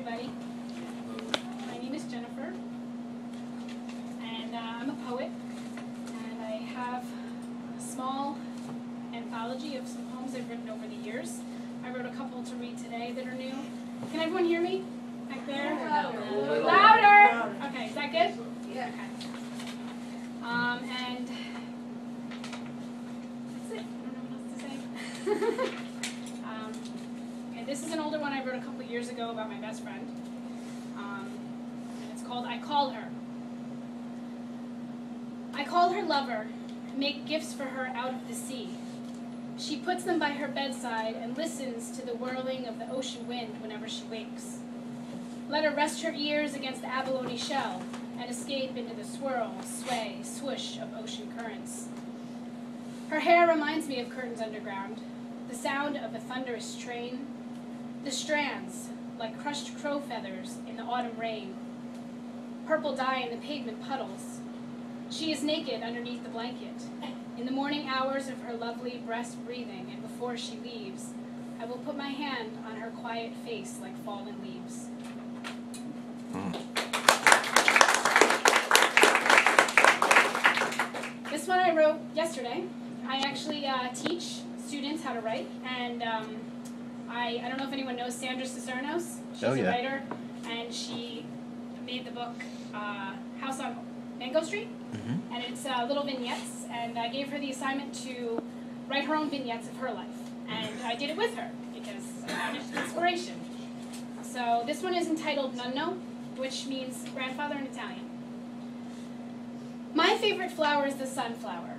everybody. My name is Jennifer, and I'm a poet, and I have a small anthology of some poems I've written over the years. I wrote a couple to read today that are new. Can everyone hear me back there? Louder. Louder. Okay, is that good? Yeah. Okay. And that's it. I don't know what else to say. Okay, this is an older one I wrote a couple years ago about my best friend. And it's called I Call Her. I call her lover, make gifts for her out of the sea. She puts them by her bedside and listens to the whirling of the ocean wind whenever she wakes. Let her rest her ears against the abalone shell and escape into the swirl, sway, swoosh of ocean currents. Her hair reminds me of curtains underground, the sound of a thunderous train, the strands like crushed crow feathers in the autumn rain, purple dye in the pavement puddles. She is naked underneath the blanket. In the morning hours of her lovely breast breathing, and before she leaves, I will put my hand on her quiet face like fallen leaves. This one I wrote yesterday. I actually teach students how to write, and I don't know if anyone knows Sandra Cicernos. She's a writer, and she made the book House on Mango Street, and it's little vignettes, and I gave her the assignment to write her own vignettes of her life, and I did it with her because I found it inspiration. So this one is entitled Nun Know, which means grandfather in Italian. My favorite flower is the sunflower.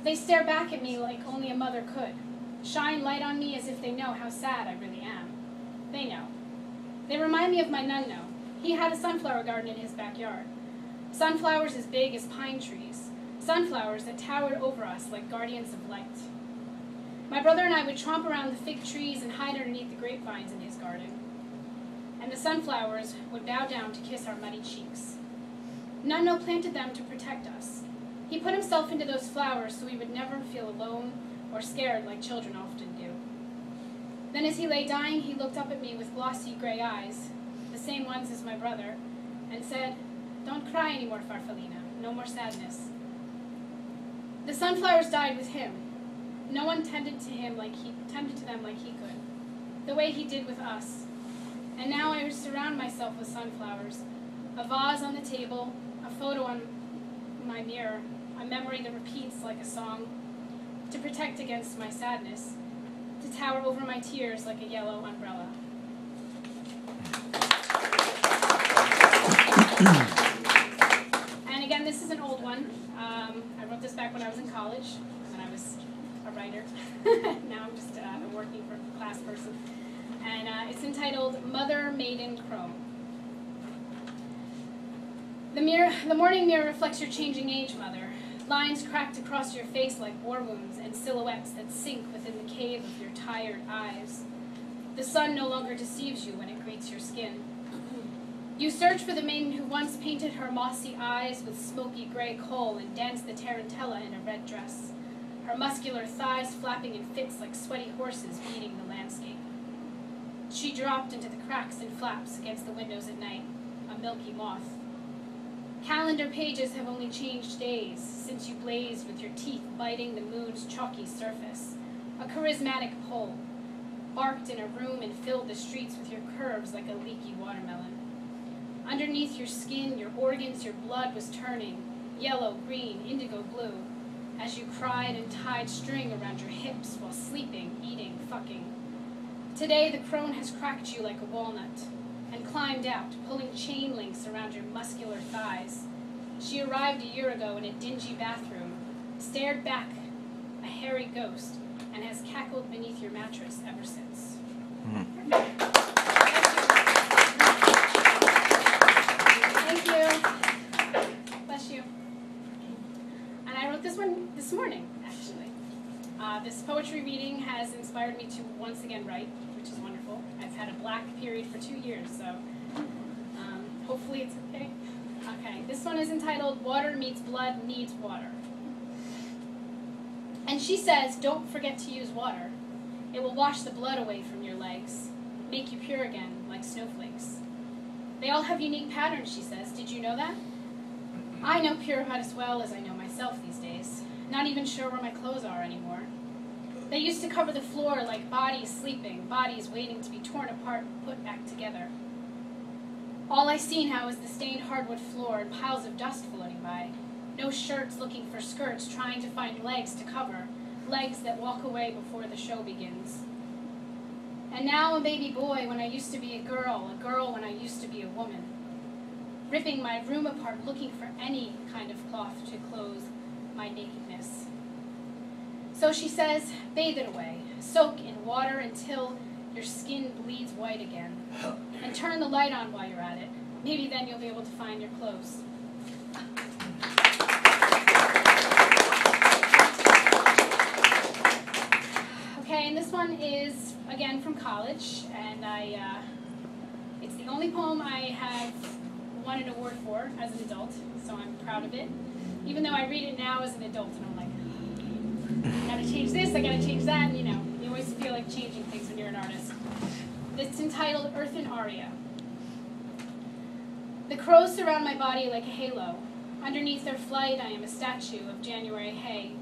They stare back at me like only a mother could, shine light on me as if they know how sad I really am. They know. They remind me of my Nun Know. He had a sunflower garden in his backyard. Sunflowers as big as pine trees. Sunflowers that towered over us like guardians of light. My brother and I would tromp around the fig trees and hide underneath the grapevines in his garden. And the sunflowers would bow down to kiss our muddy cheeks. Nun Know planted them to protect us. He put himself into those flowers so we would never feel alone or scared like children often do. Then as he lay dying, he looked up at me with glossy gray eyes, the same ones as my brother, and said, "Don't cry anymore, Farfallina. No more sadness." The sunflowers died with him. No one tended to them like he could, the way he did with us. And now I surround myself with sunflowers, a vase on the table, a photo on my mirror, a memory that repeats like a song, to protect against my sadness, to tower over my tears like a yellow umbrella. And again, this is an old one. I wrote this back when I was in college, when I was a writer. Now I'm just a working class person. And it's entitled Mother Maiden Crow. The morning mirror reflects your changing age, Mother. Lines cracked across your face like war wounds and silhouettes that sink within the cave of your tired eyes. The sun no longer deceives you when it greets your skin. You search for the maiden who once painted her mossy eyes with smoky gray coal and danced the tarantella in a red dress, her muscular thighs flapping in fits like sweaty horses beating the landscape. She dropped into the cracks and flaps against the windows at night, a milky moth. Calendar pages have only changed days since you blazed with your teeth biting the moon's chalky surface, a charismatic pole, barked in a room and filled the streets with your curves like a leaky watermelon. Underneath your skin, your organs, your blood was turning, yellow, green, indigo blue, as you cried and tied string around your hips while sleeping, eating, fucking. Today the crone has cracked you like a walnut and climbed out, pulling chain links around your muscular thighs. She arrived a year ago in a dingy bathroom, stared back, a hairy ghost, and has cackled beneath your mattress ever since. Thank you. Bless you. And I wrote this one this morning, actually. This poetry reading has inspired me to once again write, which is wonderful. I've had a black period for 2 years, so hopefully it's okay. Okay, this one is entitled Water Meets Blood Needs Water. And she says, don't forget to use water. It will wash the blood away from your legs, make you pure again like snowflakes. They all have unique patterns, she says. Did you know that? I know pure about as well as I know myself these days. Not even sure where my clothes are anymore. They used to cover the floor like bodies sleeping, bodies waiting to be torn apart and put back together. All I see now is the stained hardwood floor and piles of dust floating by. No shirts looking for skirts, trying to find legs to cover, legs that walk away before the show begins. And now a baby boy when I used to be a girl when I used to be a woman. Ripping my room apart, looking for any kind of cloth to clothe my nakedness. So she says, bathe it away, soak in water until your skin bleeds white again, and turn the light on while you're at it. Maybe then you'll be able to find your clothes. Okay, and this one is, again, from college, and it's the only poem I have won an award for as an adult, so I'm proud of it. Even though I read it now as an adult, and I'm like, I gotta change this, I gotta change that, and you know, you always feel like changing things when you're an artist. It's entitled Earthen Aria. The crows surround my body like a halo. Underneath their flight, I am a statue of January hay,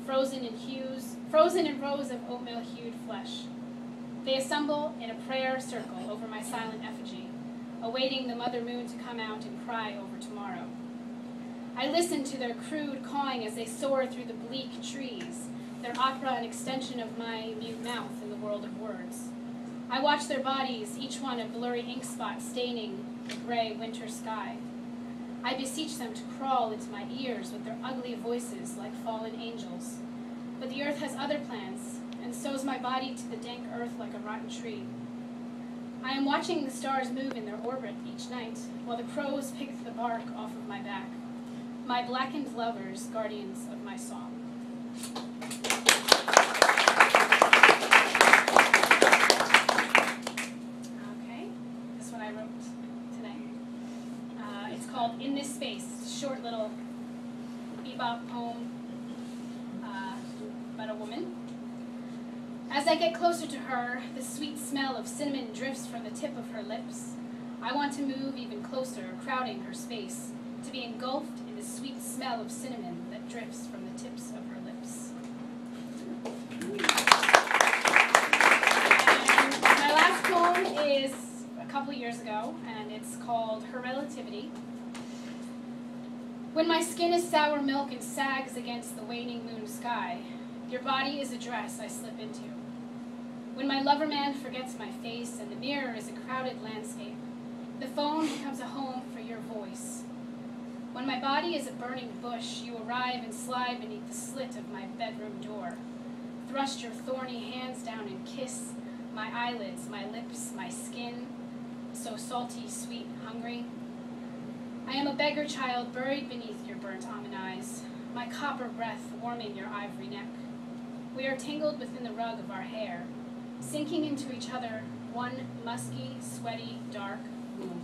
frozen in rows of oatmeal-hued flesh. They assemble in a prayer circle over my silent effigy, awaiting the mother moon to come out and cry over tomorrow. I listen to their crude cawing as they soar through the bleak trees, their opera an extension of my mute mouth in the world of words. I watch their bodies, each one a blurry ink spot staining the gray winter sky. I beseech them to crawl into my ears with their ugly voices like fallen angels. But the earth has other plans, and sows my body to the dank earth like a rotten tree. I am watching the stars move in their orbit each night, while the crows pick the bark off of my back. My blackened lovers, guardians of my song. Okay, this one I wrote today. It's called In This Space. It's a short little bebop poem about a woman. As I get closer to her, the sweet smell of cinnamon drifts from the tip of her lips. I want to move even closer, crowding her space, to be engulfed in the sweet smell of cinnamon that drifts from the tips of her lips. And my last poem is a couple years ago, and it's called Her Relativity. When my skin is sour milk and sags against the waning moon sky, your body is a dress I slip into. When my lover man forgets my face and the mirror is a crowded landscape, the phone becomes a home for your voice. When my body is a burning bush, you arrive and slide beneath the slit of my bedroom door. Thrust your thorny hands down and kiss my eyelids, my lips, my skin, so salty, sweet, hungry. I am a beggar child buried beneath your burnt almond eyes, my copper breath warming your ivory neck. We are tangled within the rug of our hair, sinking into each other, one musky, sweaty, dark womb.